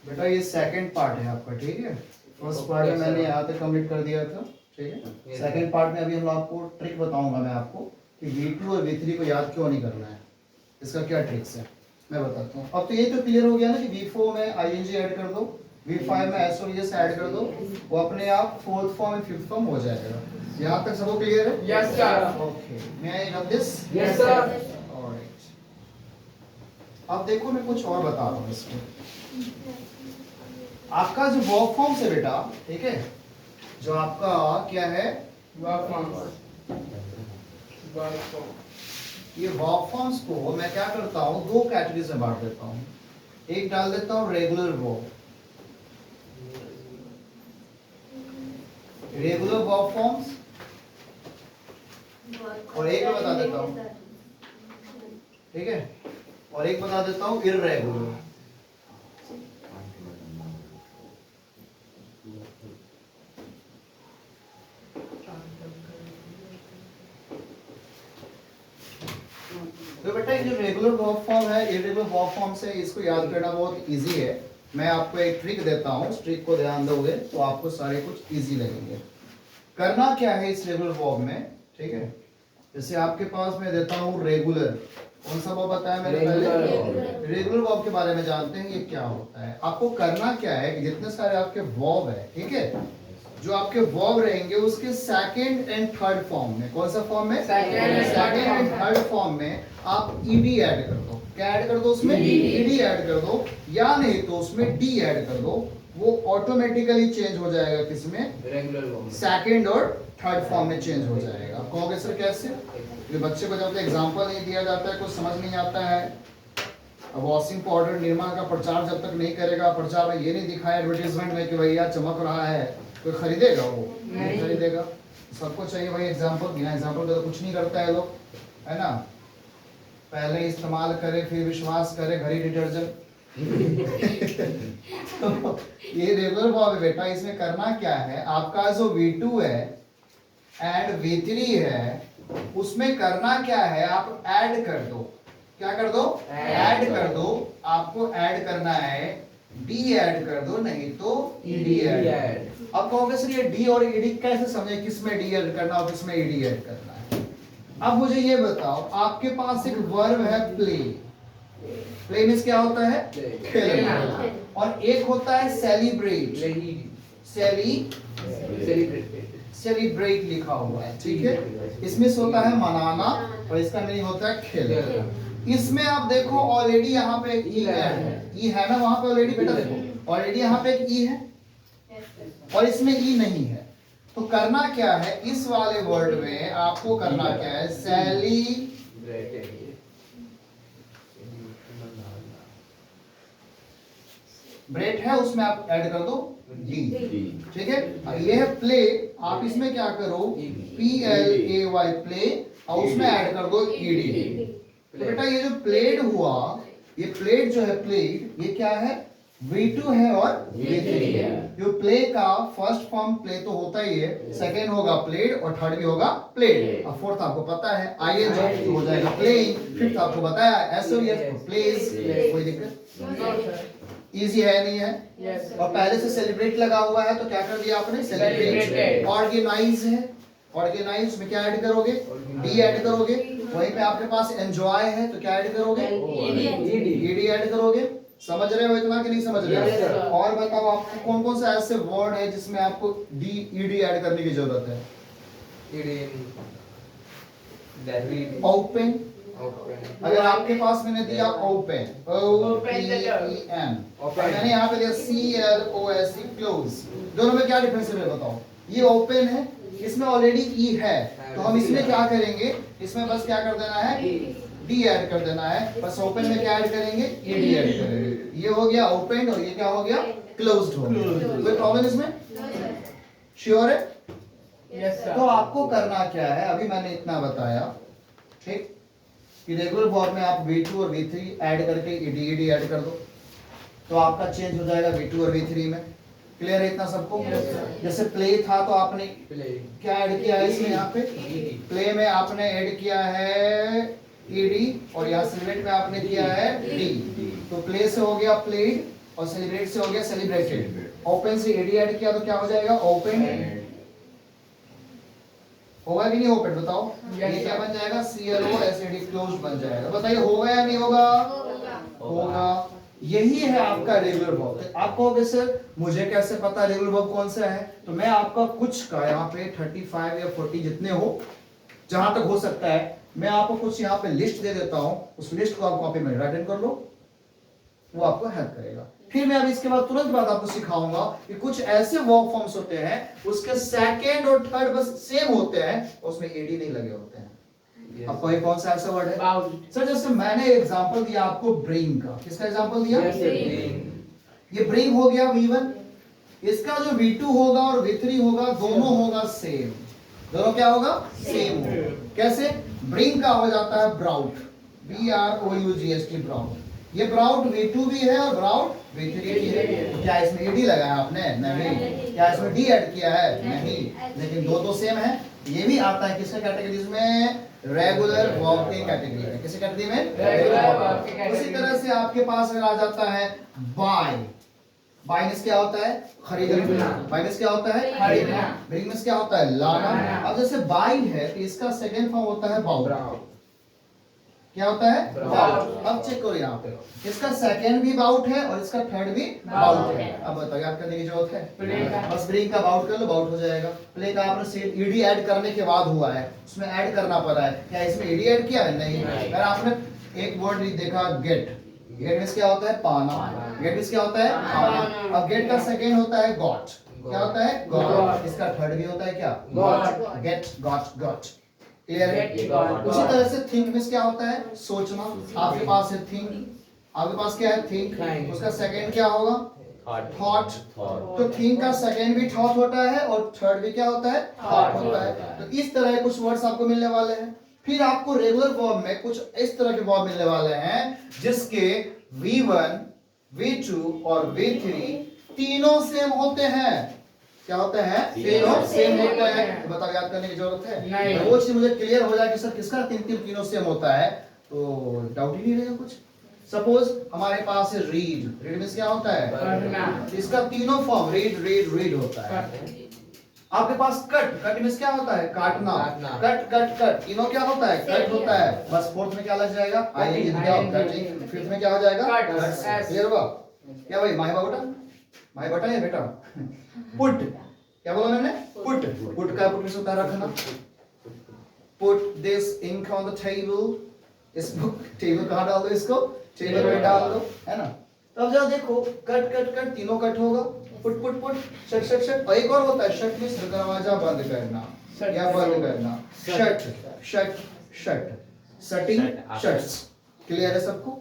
बेटा ये second part है आपका, ठीक है। फर्स्ट पार्ट में मैंने यहाँ तक कंप्लीट कर दिया था, ठीक है। सेकंड पार्ट में अभी हम आपको ट्रिक बताऊंगा मैं आपको कि V2 और V3 को याद क्यों नहीं करना है, इसका क्या ट्रिक्स है मैं बताता हूँ। अब तो ये तो क्लियर हो गया ना कि V4 में ing ऐड कर दो, V5 में s और es ऐड कर दो, वो अपने आप fourth form and fifth form हो जाएगा। यहाँ तक सबको क्लियर है? Yes sir. Okay, may I rub this? Yes sir. Alright, अब देखो मैं कुछ और बता रहा हूँ इसमें। आपका जो वर्ब फॉर्म है बेटा, ठीक है, जो आपका क्या है वर्ब फॉर्म। ये वर्ब फॉर्म्स को मैं क्या करता हूँ, दो कैटेगरीज में बांट देता हूँ। एक डाल देता हूँ regular verb, regular verb forms, और एक बता देता हूँ, ठीक है, और एक बता देता हूँ इर्रेगुलर। तो बेटा ये जो रेगुलर वर्ब फॉर्म है, इर्रेगुलर वर्ब फॉर्म से इसको याद करना बहुत इजी है। मैं आपको एक ट्रिक देता हूँ, उस ट्रिक को ध्यान दोगे तो आपको सारे कुछ इजी लगेंगे। करना क्या है इस रेगुलर वर्ब में, ठीक है, जैसे आपके पास मैं देता हूँ रेगुलर, कौन सा वर्ब बताया मैंने पहले? रेगुलर वर्ब के बारे में जानते हैं ये क्या होता है। आपको करना क्या है कि जितने सारे आपके वर्ब है, ठीक है, जो आपके वर्ब रहेंगे उसके सेकंड एंड थर्ड फॉर्म में, कौन सा फॉर्म में? सेकंड एंड थर्ड फॉर्म में आप ईडी ऐड कर दो। क्या ऐड कर दो उसमें? ईडी ऐड कर दो, या नहीं तो उसमें डी ऐड कर दो। वो ऑटोमेटिकली चेंज हो जाएगा किसमें? रेगुलर वर्ब, सेकंड और थर्ड फॉर्म में चेंज हो जाएगा। आप कहोगे सर कैसे? ये बच्चे को जब एग्जांपल नहीं दिया जाता है, कुछ समझ नहीं आता है। अब वॉशिंग पाउडर निर्मा का प्रचार जब तक नहीं करेगा, प्रचार में ये नहीं दिखाया एडवर्टाइजमेंट में कि भैया चमक रहा है, कोई खरीदेगा? वो नहीं खरीदेगा। सबको चाहिए भाई एग्जांपल, बिना एग्जांपल के तो कुछ नहीं करता है लोग, है ना। पहले इस्तेमाल करे फिर विश्वास करे, घड़ी डिटर्जेंट। तो ये रेगुलर वर्ब है बेटा, इसमें करना क्या है, आपका जो V2 है एंड V3 है, उसमें करना क्या है, आप ऐड कर दो। क्या कर दो? ऐड कर दो। आपको ऐड करना है, डी ऐड कर दो, नहीं तो ईडी ऐड। अब कहोगे सर ये डी और ईडी कैसे समझे, किसमें डी ऐड करना और किसमें ईडी ऐड करना है? अब मुझे ये बताओ, आपके पास एक वर्ब है प्ले, प्ले मींस क्या होता है? खेलना। और एक होता है सेलिब्रेट, सेलिब्रेट लिखा हुआ है, ठीक है। इसमें होता है मनाना और इसका मीनिंग होता है खेलना। इसमें आप देखो ऑलरेडी यहाँ पे एक ई है, ई है ना वहां पे ऑलरेडी बेटा, देखो ऑलरेडी यहाँ पे एक ई है और इसमें ई नहीं है। तो करना क्या है, इस वाले वर्ड में आपको करना क्या है, ब्रेड है, उसमें आप ऐड कर दो डी, ठीक है। ये है प्ले, आप इसमें क्या करो, PLAY प्ले, और उसमें ऐड कर दो ED। तो बेटा ये जो प्लेड हुआ, ये प्लेड जो है प्लेड, ये क्या है, V2 है और V3 है। जो प्ले का फर्स्ट फॉर्म प्ले तो होता ही है, सेकंड होगा प्लेड और थर्ड भी होगा प्लेड, और फोर्थ आपको पता है ING हो जाएगा प्लेइंग, फिफ्थ आपको बताया SOS प्लेज। कोई दिक्कत? इजी है नहीं है? और पहले से सेलिब्रेट लगा हुआ है तो क्या कर दिया आपने, सेलिब्रेट। ऑर्गेनाइज है, ऑर्गेनाइज में क्या ऐड करोगे, डी ऐड करोगे। वहीं पे आपके पास एंजॉय है तो क्या ऐड करोगे, ईडी ऐड करोगे। समझ रहे हो इतना कि नहीं समझ रहे हो? और बताओ आपको कौन कौन सा ऐसे वर्ड है जिसमें आपको डी ईडी ऐड करने की जरूरत है? ओपन, अगर आपके पास मैंने दिया ओपन, OPEN, मैंने यहाँ पे दिया CLOSE क्लोज, दोनों में क्या डिफरेंस है बताओ? ये ओपन है, इसमें ऑलरेडी ई है, तो हम इसमें क्या करेंगे, इसमें बस क्या कर देना है, डी ऐड कर देना है। बस ओपन में क्या ऐड करेंगे, ईडी ऐड करेंगे। ये हो गया ओपन और ये क्या हो गया, क्लोज्ड हो गया। कोई प्रॉब्लम इसमें? श्योर है? Yes sir. तो आपको करना क्या है, अभी मैंने इतना बताया, ठीक, कि रेगुलर वर्ब में आप V2 और V3 ऐड करके ईडी ऐड कर दो, तो आपका चेंज हो जाएगा V2 और V3 में। क्लियर है इतना सबको? Yes, sir. जैसे प्ले था तो आपने Play. क्या ऐड किया है इसमें यहाँ पे? प्ले में आपने ऐड किया है ईडी और यहाँ सेलिब्रेट में आपने किया है डी। तो प्ले से हो गया प्लेड और सेलिब्रेट से हो गया सेलिब्रेटेड। ओपन से ईडी ऐड किया तो क्या हो जाएगा? ओपन। होगा कि नहीं ओपन? बताओ। Yes, ये क्या sir. बन जाएगा? CLOSED क्लोज बन जाएगा। बताइए होगा या नहीं होगा? होगा। यही है आपका रेगुलर वर्ब। आप कहोगे सर मुझे कैसे पता रेगुलर वर्ब कौन सा है? तो मैं आपका कुछ का यहाँ पे 35 या 40 जितने हो जहां तक हो सकता है मैं आपको कुछ यहाँ पे लिस्ट दे देता हूं। उस लिस्ट को आप कॉपी में राइट कर लो, वो आपको हेल्प करेगा। फिर मैं अभी इसके बाद तुरंत बाद आपको सिखाऊंगा कि कुछ ऐसे वर्ब फॉर्म्स होते हैं उसके सेकंड और थर्ड बस सेम होते हैं, उसमें एडी नहीं लगे होते हैं। आपको ये कौन सा ऐसा वर्ड है? Bound. सर जैसे मैंने एग्जांपल दिया आपको ब्रिंग का। किसका एग्जांपल दिया? Yes, sir. Bring. ये ब्रिंग हो गया V1। इसका जो V2 होगा और V3 होगा दोनों होगा सेम। दोनों क्या होगा? सेम होगा। कैसे? ब्रिंग का हो जाता है ब्राउट, BROUGHT ब्राउट। ये ब्राउट V2 भी है और ब्राउट V3 भी है। तो क्या इसमें ईडी लगाया आपने? नहीं। क्या इसमें डी ऐड किया है? नहीं। लेकिन दो तो सेम है। ये भी आता है किसके कैटेगरीज में? रेगुलर वर्ब के कैटेगरी में। किसी कैटेगरी में? Regular verb के category उसी तरह से आपके पास अगर आ जाता है बाय। बाय मींस क्या होता है? खरीदना। खरीदना। बाय मींस क्या होता है? खरीदना। ब्रिंग मींस क्या होता है? लाना। लाना। अब जैसे बाय है तो इसका सेकंड फॉर्म होता है बाउट। Brown. क्या होता है? Bout. बाउट। अब चेक करो यहाँ पे इसका सेकंड भी बाउट है और इसका थर्ड भी बाउट है। अब बताओ याद करने की जरूरत है? Play का. बस ब्रिंग का बाउट कर लो, बाउट हो जाएगा। प्ले का आपने से ईडी ऐड करने के बाद हुआ है, उसमें ऐड करना पड़ा है। क्या इसमें ईडी ऐड किया है? नहीं। नहीं। अगर आपने एक वर्ड देखा गेट, गेट मींस क्या होता है? पाना। गेट मींस क्या होता है? पाना। अब गेट का सेकंड होता है गॉट। क्या होता है? गॉट। Got. इसका थर्ड भी होता है क्या? Got. Get, got, got. Clear है? Get, got, उसी got. तरह से थिंक मींस क्या होता है? सोचना। आपके पास है थिंक, आपके पास क्या है? थिंक। Think. उसका सेकंड क्या होगा? थॉट। Thought. तो थिंक का सेकंड भी थॉट होता है और थर्ड भी क्या होता है? थॉट होता है। तो इस तरह के कुछ वर्ड्स आपको मिलने वाले हैं। फिर आपको रेगुलर वर्ब में कुछ इस तरह के वर्ब मिलने वाले हैं जिसके V1, V2 और V3 तीनों सेम होते हैं। क्या होते हैं? तीनों सेम होते हैं। तो बताओ याद करने की जरूरत है? नहीं। तो वो चीज मुझे क्लियर हो जाए कि सर किसका तीनों सेम होता है तो डाउट ही नहीं रहेगा कुछ। सपोज हमारे पास है रीड। रीड मींस क्या होता है? पढ़ना. इसका तीनों फॉर्म रीड रीड रीड होता है। आपके पास कट, कट मींस क्या होता है? काटना। काटना. कट कट कट तीनों क्या होता है? कट होता है। बस फोर्थ में क्या लग जाएगा? आईएनजी लग जाएगा। कटिंग। फिफ्थ में क्या हो जाएगा? Cut. कट। S. क्लियर हुआ? क्या भाई माही बेटा? माही बेटा या बेटा? पुट। क्या बोला मैंने? पुट। पुट का पुट मींस होता है रखना। Put this ink on the table. इस बुक टेबल कहाँ डाल दो? इसको टेबल पे डाल दो, है ना? तब जब देखो कट कट कट तीनों कट होगा। Put put put shut shut shut. और एक और होता है शट मींस दरवाजा बंद करना Shut. या बंद करना। Shut shut shut shutting Shut. Shuts. Clear है सबको?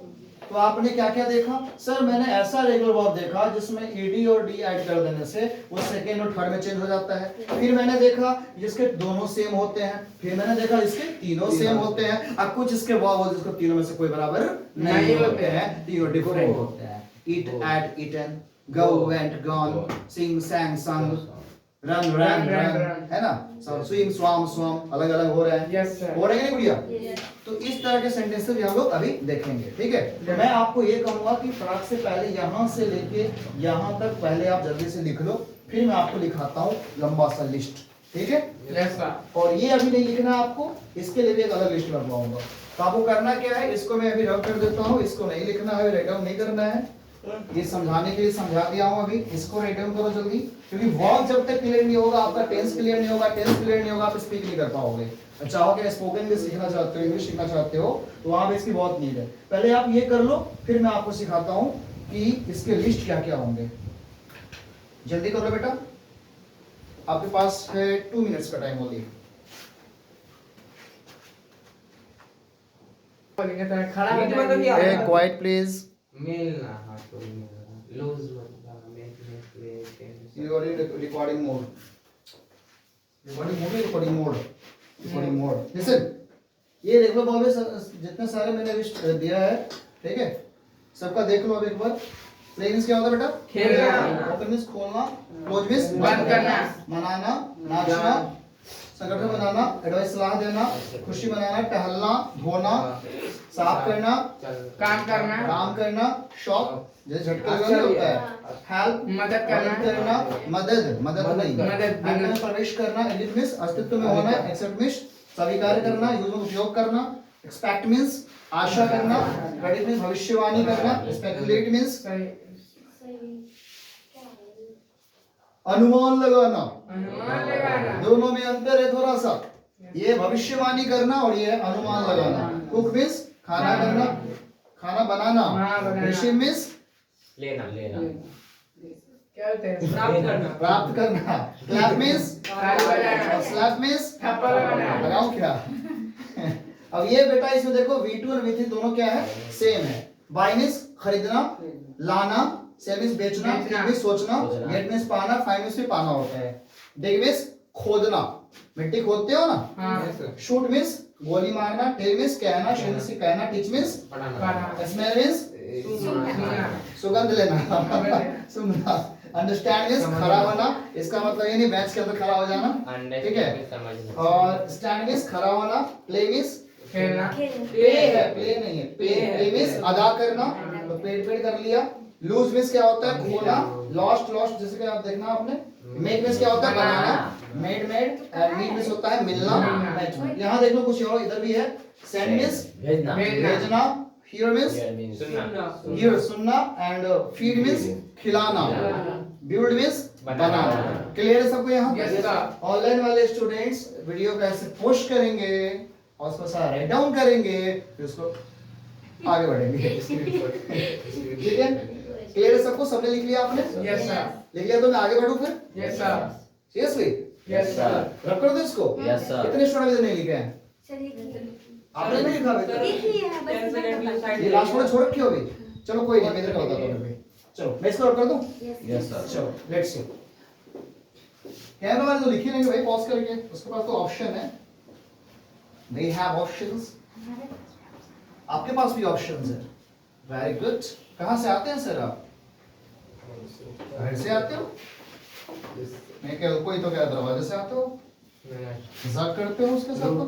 तो आपने क्या क्या देखा? सर मैंने ऐसा रेगुलर वर्ब देखा जिसमें ईडी और डी ऐड कर देने से वो सेकंड और थर्ड में चेंज हो जाता है। फिर मैंने देखा जिसके दोनों सेम होते हैं। फिर मैंने देखा इसके तीनों सेम होते हैं। अब कुछ इसके वर्ब हो जिसको तीनों में से कोई बराबर नहीं होते हैं, तीनों डिफरेंट होते हैं। Eat ate eaten, go went gone, sing sang sung, run run run, है ना? स्विम स्वाम स्वम अलग अलग हो रहे हैं। Yes, sir. हो रहे हैं नहीं गुड़िया? तो इस तरह के सेंटेंसेस भी हम लोग अभी देखेंगे। ठीक है? तो मैं आपको ये कहूंगा कि फटाक से पहले यहाँ से लेके यहाँ तक पहले आप जल्दी से लिख लो, फिर मैं आपको लिखाता हूँ लंबा सा लिस्ट। ठीक है? Yes, sir. और ये अभी नहीं लिखना है आपको, इसके लिए भी एक अलग लिस्ट बनवाऊंगा। तो आपको करना क्या है? इसको मैं अभी रब कर देता हूँ, इसको नहीं लिखना है, राइट डाउन नहीं करना है। ये समझाने के लिए समझा दिया हूँ अभी, इसको राइट डाउन करो जल्दी, क्योंकि वर्ब जब तक क्लियर नहीं होगा, आपका टेंस क्लियर नहीं होगा, टेंस क्लियर नहीं होगा, आप स्पीक नहीं कर पाओगे। चाहो कि स्पोकन भी सीखना चाहते हो, इंग्लिश सीखना चाहते हो, तो वहां पे इसकी बहुत नीड है। पहले आप ये कर लो, फिर मैं आपको सिखाता हूँ कि इसके लिस्ट क्या क्या होंगे। जल्दी करो बेटा, आपके पास है 2 मिनट्स का टाइम ओनली। खड़ा हो जाएंगे। Quite please. मिलना हाँ तो मिलना लूज बनना make You are in recording mode. Recording mode. Listen. ये देख लो बाबे, जितने सारे मैंने लिस्ट दिया है, ठीक है? सबका देख लो अब एक बार। प्ले मींस क्या होता है बेटा? खेलना। ओपन मींस खोलना, क्लोज मींस बंद करना। मनाना, नाचना, संगठन बनाना, एडवाइस सलाह देना, खुशी मनाना, टहलना, धोना, साफ करना, काम करना, शॉक जैसे झटका लगाना होता है, हेल्प मदद करना, मदद नहीं, मदद एंटर में प्रवेश करना, एग्जिट मींस अस्तित्व में होना, एक्सेप्ट मींस स्वीकार करना, यूज में उपयोग करना, एक्सपेक्ट मींस आशा करना, प्रेडिक्ट मींस भविष्यवाणी करना, स्पेकुलेट मींस अनुमान लगाना। अनुमान लगाना। दोनों में अंतर है थोड़ा सा, ये भविष्यवाणी करना और ये अनुमान लगाना। कुक मींस खाना करना, खाना बनाना, हाँ, बनाना। रिसीव मींस लेना लेना क्या होता है? प्राप्त करना, क्लैप मींस ताली बजाना। स्लैप मींस थप्पड़ लगाना। लगाऊं क्या? अब ये बेटा इसमें देखो V2 और V3 दोनों क्या है? सेम है। बाय मींस खरीदना, लाना, सेल मींस बेचना, बेचना। मींस सोचना, सोचना। गेट मींस पाना, फाइंड मींस भी पाना होता है। डिग मींस खोदना, मिट्टी खोदते हो ना? हाँ। शूट मींस गोली मारना, टेल मींस कहना, शेल मींस कहना, टीच मींस पढ़ाना स्मेल मींस सुनना। सुगंध लेना, सुनना, अंडरस्टैंड मींस खड़ा होना, इसका मतलब ये नहीं बेंच के अंदर खड़ा हो जाना, ठीक है? समझना और स्टैंड मींस खड़ा होना, प्ले मींस खेलना। पे है, प्ले नहीं है, पे मींस अदा करना, तो पेड कर लिया। लूज मींस क्या होता है? खोना, लॉस्ट जैसे कि आप देखना आपने। मेक मींस क्या होता है? बनाना, मेड एंड मीट मींस होता है मिलना, मैच। यहाँ देख लो कुछ और इधर भी है। सेंड मींस भेजना भेजना, हियर मींस सुनना हियर सुनना, एंड फीड मींस खिलाना, बिल्ड मींस बनाना। क्लियर है सबको यहाँ? Yes, sir. ऑनलाइन वाले स्टूडेंट्स वीडियो को ऐसे पोस्ट करेंगे और उसको सारा राइट डाउन करेंगे, फिर उसको आगे बढ़ेंगे। ठीक है? क्लियर है सबको? सबने लिख लिया आपने? Yes, sir. लिख लिया तो मैं आगे बढ़ूं फिर? Yes, sir. Seriously? Yes, sir. रख कर दो इसको? Yes, sir. कितने स्टूडेंट अभी नहीं लिखे हैं? आपने नहीं लिखा अभी? ये लास्ट वाला छोड़ रखी होगी। चलो कोई नहीं, मैं इधर का बताता हूं अभी। चलो मैं इसको रख कर दूं? यस सर चलो लेट्स सी। कैमरा वाले तो लिख ही लेंगे भाई पॉज करके, उसके पास तो ऑप्शन है। They have options. आपके पास भी ऑप्शंस है। Very good. कहाँ से आते हैं सर आप? घर से आते हो? मैं क्या कोई तो क्या दरवाजे से आते हो? मजाक करते हो उसके साथ तो?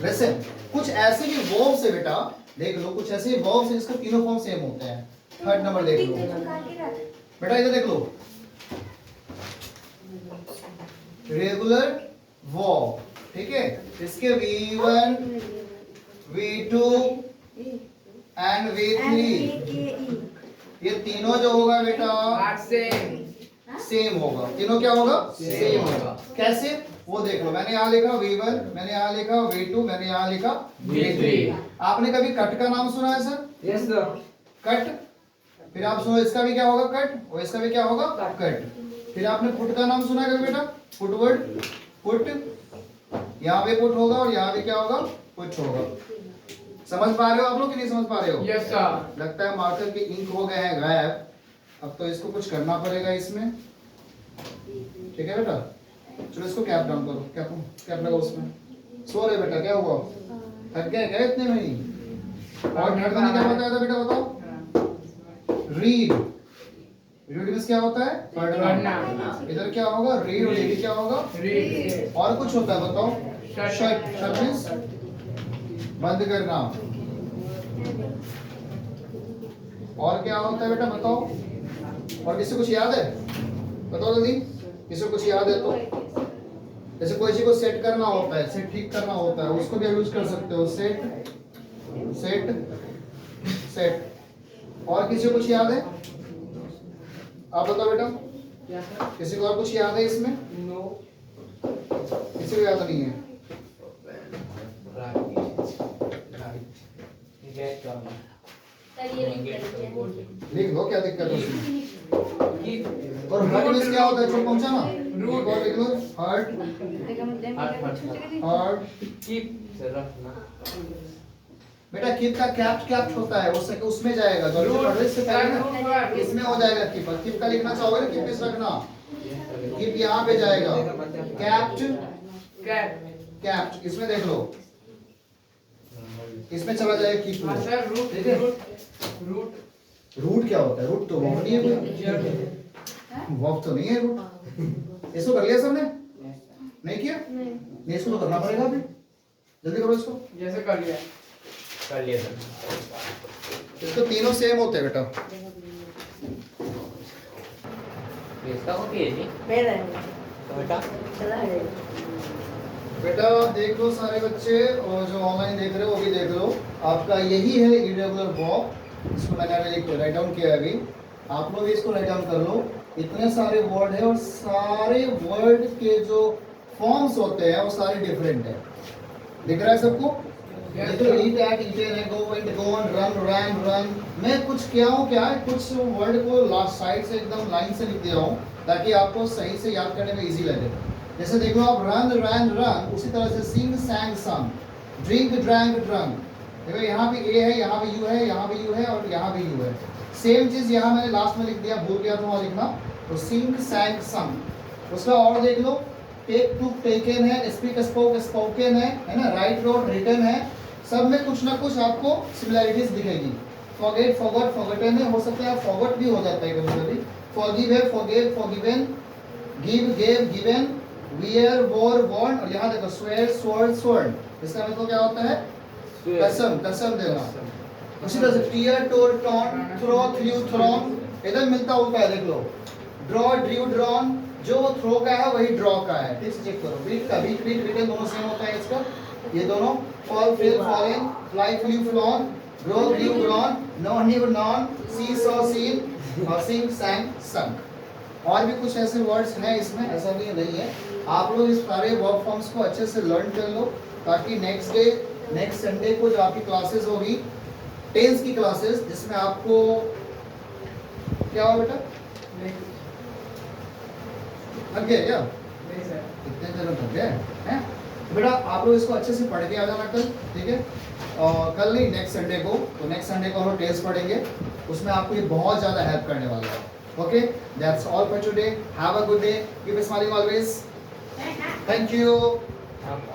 वैसे कुछ ऐसे भी वर्ब्स है बेटा, देख लो कुछ ऐसे वर्ब्स हैं जिसका तीनों फॉर्म सेम होते हैं। थर्ड नंबर देख लो बेटा, इधर देख लो। रेगुलर वर्ब, ठीक है? इसके V1 V2 एंड V3 ये तीनों जो होगा बेटा Part same. सेम होगा। तीनों क्या होगा? सेम होगा। कैसे? वो देख लो, मैंने यहाँ लिखा V1, मैंने यहाँ लिखा V2, मैंने यहाँ लिखा V3। आपने कभी कट का नाम सुना है सर? Yes, sir. कट। फिर आप सुनो इसका भी क्या होगा? कट। और इसका भी क्या होगा? कट। फिर आपने पुट का नाम सुना है कभी बेटा? पुटवर्ड, पुट। यहाँ पे पुट होगा और यहाँ पे क्या होगा? पुट होगा। समझ पा रहे हो आप लोग कि नहीं समझ पा रहे हो? Yes, sir. लगता है मार्कर के इंक हो गए हैं गायब। अब तो इसको कुछ करना पड़ेगा इसमें, ठीक है बेटा? चलो इसको कैप डाउन करो। कैप लगाओ उसमें। सो रहे बेटा, क्या हुआ? थक गए क्या इतने में ही? और थर्ड में क्या बताया था बेटा, बताओ? रीड। रीड मींस क्या होता है? पढ़ना। इधर क्या होगा? रीड और रीड क्या होगा? Read. और कुछ होता है बताओ? Shut. शट मींस बंद करना। और क्या होता है बेटा बताओ? और किसी कुछ याद है? बताओ जल्दी। किसी को कुछ याद है तो? जैसे कोई चीज को सेट करना होता है, सेट ठीक करना होता है, उसको भी यूज कर सकते हो। Set, set, set. और किसी को कुछ याद है? आप बताओ बेटा। किसी को और कुछ याद है इसमें? No. किसी को याद नहीं है? लिख दो, क्या दिक्कत है उसमें? और हर्ट मींस क्या होता है? छोड़ पहुंचा ना? रूट और लिख लो। Hurt, hurt. Keep. बेटा कीप का कैप्ट होता है, उसमें जाएगा। जो Root. पढ़ने से पहले ना Root. इसमें हो जाएगा कीप। कीप का लिखना चाहोगे ना? कीप इस रखना। कीप यहाँ पे जाएगा। Kept, Cap. कैप्ट इसमें देख लो, इसमें चला जाएगा कीप। हाँ, sir. Root. ठीक है? Root. Root. रूट क्या होता है? रूट तो वर्ब नहीं है कोई, वर्ब तो नहीं है रूट। इसको कर लिया सबने? नहीं किया? नहीं, इसको तो करना पड़ेगा अभी, जल्दी करो इसको। जैसे कर लिया कर लिया सर। इसको तीनों सेम होते हैं बेटा। इसका कॉपी है जी मेरा तो बेटा चला है बेटा देख लो सारे बच्चे, और जो ऑनलाइन देख रहे हो वो भी देख लो। आपका यही है इरेगुलर वर्ब, इसको मैंने अभी राइट डाउन किया है अभी, आप लोग भी इसको राइट डाउन कर लो। इतने सारे वर्ड है और सारे वर्ड के जो फॉर्म्स होते हैं वो सारे डिफरेंट है। दिख रहा है सबको? देखो ईट एट ईटेन है, go and gone, run ran run. मैं कुछ किया हूँ क्या है, कुछ वर्ड को लास्ट साइड से एकदम लाइन से लिख दिया हूँ ताकि आपको सही से याद करने में इजी लगे। जैसे देख लो आप रन रैन रन, उसी तरह से सिंग सैंग संग, ड्रिंक ड्रैंक ड्रंक। देखो यहाँ भी ए है, यहाँ भी यू है, यहाँ भी यू है और यहाँ भी यू है। सेम चीज यहाँ मैंने लास्ट में लिख दिया, भूल गया था वहाँ लिखना, तो सिंग सैंग संग। उसका और देख लो, टेक टू टेकन है, स्पीक स्पोक स्पोकन है ना, राइट रोड रिटन है। सब में कुछ ना कुछ आपको सिमिलैरिटीज दिखेगी। फॉरगेट फॉरगॉट फॉरगॉटन है, हो सकता है फॉरगॉट भी हो जाता है कभी-कभी। फॉरगिव है, forgave forgiven, give gave given, wear वोर वॉर्न, और यहाँ देखो स्वेयर स्वर्ड स्वर्ड। इसका मतलब क्या होता है? कसम, कसम देना। उसी तरह से टीयर टोर टॉन, थ्रो थ्रू थ्रॉन, इधर मिलता उल्टा है, देख लो। ड्रॉ ड्रू ड्रॉन, जो थ्रो का है वही ड्रॉ का है। ठीक से चेक करो, बीट का बीट बीट रिटन दोनों सेम होता है इसका, ये दोनों। Fall fell fallen, fly flew flown, grow grew grown, know knew known, see saw seen, और सिंग सैंग संग। और भी कुछ ऐसे वर्ड्स हैं इसमें, ऐसा भी नहीं है। आप लोग इस सारे वर्ब फॉर्म्स को अच्छे से लर्न कर लो ताकि नेक्स्ट डे नेक्स्ट संडे को जो आपकी क्लासेस होगी, टेंस की क्लासेस, जिसमें आपको क्या हो बेटा, थक गए क्या? नहीं सर इतने जरूर थक गए हैं? तो बेटा आप लोग इसको अच्छे से पढ़ के आ जाना कल, ठीक है? और कल नहीं, नेक्स्ट संडे को, तो नेक्स्ट संडे को हम लोग टेस्ट पढ़ेंगे, उसमें आपको ये बहुत ज़्यादा हेल्प करने वाला है। Okay, that's all for today. Have a good day, keep smiling always. Thank you. आप